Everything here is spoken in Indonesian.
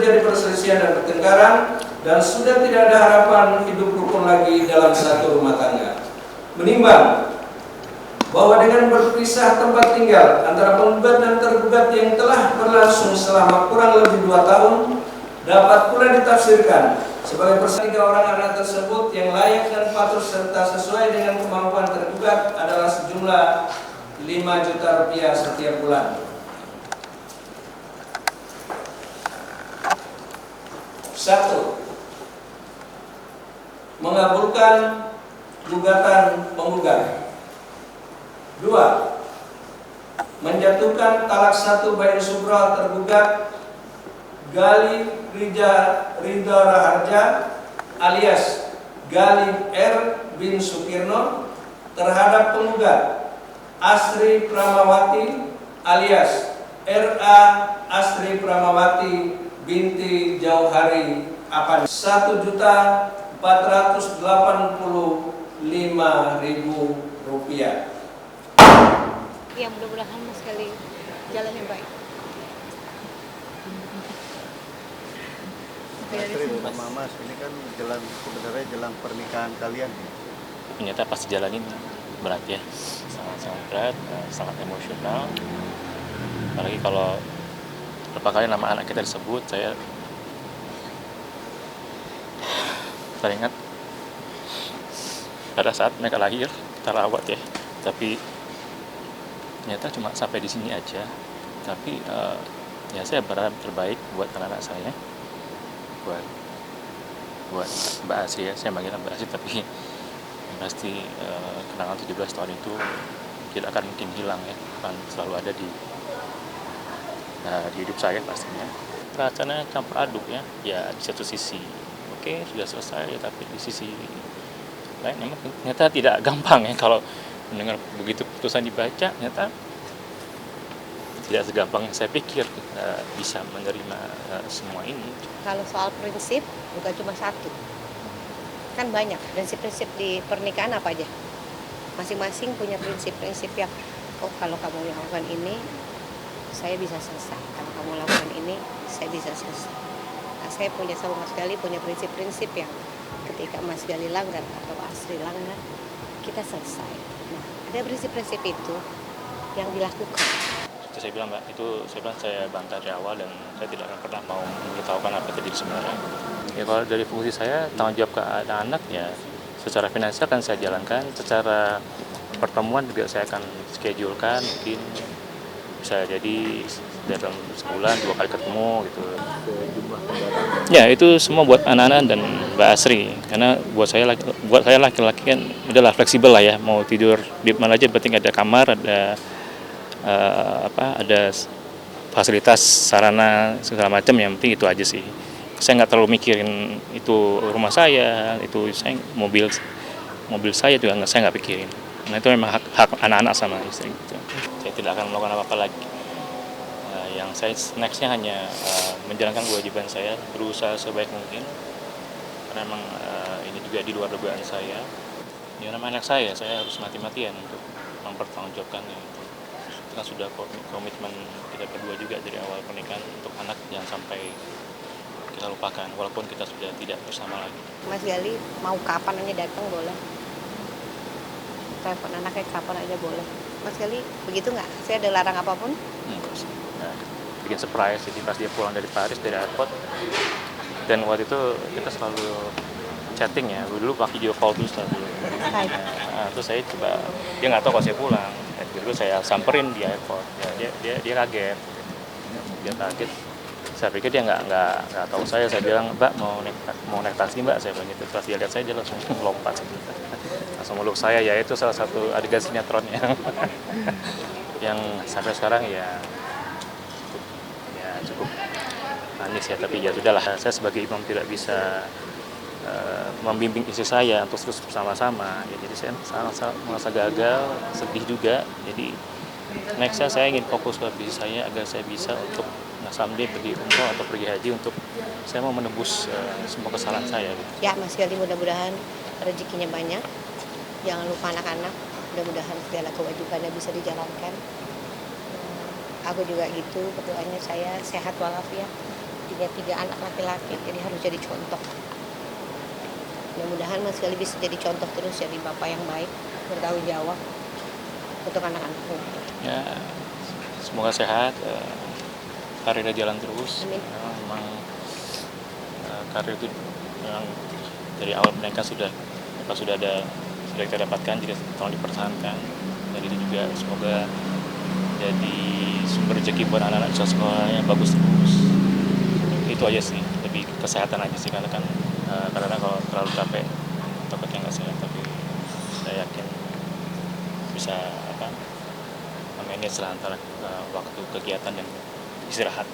terjadi perselisihan dan pertengkaran, dan sudah tidak ada harapan hidup rukun lagi dalam satu rumah tangga. Menimbang bahwa dengan berpisah tempat tinggal antara penggugat dan tergugat yang telah berlangsung selama kurang lebih 2 tahun, dapat pula ditafsirkan sebagai tiga orang anak tersebut yang layak dan patut serta sesuai dengan kemampuan tergugat adalah sejumlah 5 juta rupiah setiap bulan. 1. Mengabulkan gugatan penggugat. 2. Menjatuhkan talak 1 bain subroh tergugat Gali Ridha Raharja alias Gali R bin Sukirno terhadap penggugat Asri Pramawati alias RA Asri Pramawati binti Jauhari Apan 1.485.000 rupiah. Ya, mudah-mudahan Mas Gali jalan yang baik. Mas, ini kan sebenarnya jelang pernikahan kalian. Ternyata pas jalanin berat ya, sangat berat, sangat emosional. Apalagi kalau berapa kali nama anak kita disebut, saya teringat pada saat mereka lahir kita rawat ya, tapi ternyata cuma sampai di sini aja. Tapi ya saya berharap terbaik buat anak-anak saya, buat Mbak Asri ya, saya manggil Mbak Asri, tapi pasti kenangan 17 tahun itu tidak akan mungkin hilang ya, akan selalu ada di hidup saya pastinya. Rasanya campur aduk ya, di satu sisi oke, sudah selesai ya, tapi di sisi lain memang ternyata tidak gampang ya kalau mendengar begitu putusan dibaca, ternyata tidak segampang yang saya pikir bisa menerima semua ini. Kalau soal prinsip bukan cuma satu, kan banyak prinsip-prinsip di pernikahan apa aja. Masing-masing punya prinsip-prinsip yang kalau kamu lakukan ini saya bisa selesai, kalau kamu lakukan ini saya bisa selesai. Nah, saya punya sama Mas Gali punya prinsip-prinsip yang ketika Mas Gali langgar atau Asri langgar kita selesai. Nah, ada prinsip-prinsip itu yang dilakukan. Itu saya bilang Mbak, saya bantah dari awal dan saya tidak akan pernah mau memberitahukan apa terjadi sebenarnya. Ya kalau dari fungsi saya tanggung jawab ke anak-anak ya, secara finansial akan saya jalankan, secara pertemuan juga saya akan schedulekan, mungkin bisa jadi dalam sebulan 2 kali ketemu gitu. Ya itu semua buat anak-anak dan Mbak Asri, karena buat saya laki-laki kan adalah fleksibel lah ya, mau tidur di mana aja penting ada kamar, ada ada fasilitas sarana segala macam, yang penting itu aja sih. Saya nggak terlalu mikirin itu rumah saya, itu saya mobil saya juga saya nggak pikirin. Nah itu memang hak anak-anak sama istri gitu. Saya tidak akan melakukan apa-apa lagi. Yang saya nextnya hanya menjalankan kewajiban saya, berusaha sebaik mungkin, karena memang ini juga di luar dugaan saya. Ya namanya anak saya harus mati-matian untuk mempertanggungjawabkannya. Itu kan sudah komitmen kita berdua juga dari awal pernikahan, untuk anak jangan sampai kita lupakan, walaupun kita sudah tidak bersama lagi. Mas Gali mau kapan aja datang boleh, telepon anaknya kapan aja boleh. Mas Gali begitu nggak? Saya ada larang apapun? Nah, bikin surprise, jadi pas dia pulang dari Paris, dari airport, dan waktu itu kita selalu chatting ya, dulu pakai video call terus dulu. Nah, terus saya coba, dia nggak tahu kalau saya pulang, dan dulu saya samperin di airport, ya, dia kaget, saya pikir dia nggak tahu saya bilang Mbak mau naik taksi Mbak, saya bilang gitu. Terus dia lihat saya, dia langsung lompat, langsung meluk saya, ya itu salah satu adegan sinetronnya yang sampai sekarang ya cukup manis ya, tapi ya sudahlah, saya sebagai imam tidak bisa membimbing istri saya untuk terus bersama-sama ya, jadi saya sangat merasa gagal, sedih juga. Jadi nextnya saya ingin fokus ke bisnis saya agar saya bisa untuk someday pergi umroh atau pergi haji, untuk saya mau menebus semua kesalahan saya gitu. Ya Mas Gali, mudah-mudahan rezekinya banyak, jangan lupa anak-anak, mudah-mudahan segala kewajibannya bisa dijalankan. Aku juga gitu, berdoanya saya sehat walafiat, tiga anak laki-laki, jadi harus jadi contoh. Mudah-mudahan Mas Gali bisa jadi contoh terus, jadi bapak yang baik, bertanggung jawab untuk anak-anaknya. Ya, semoga sehat, karirnya jalan terus. Amin. Memang karir itu memang dari awal mereka sudah kita dapatkan, jadi tolong dipertahankan. Dan itu juga semoga jadi sumber rezeki buat anak-anak, bisa sekolahnya bagus terus. Itu aja sih, lebih kesehatan aja sih, karena kan kadang-kadang kalau terlalu capek takutnya nggak sehat, tapi saya yakin bisa manage lah antara waktu kegiatan dan istirahat.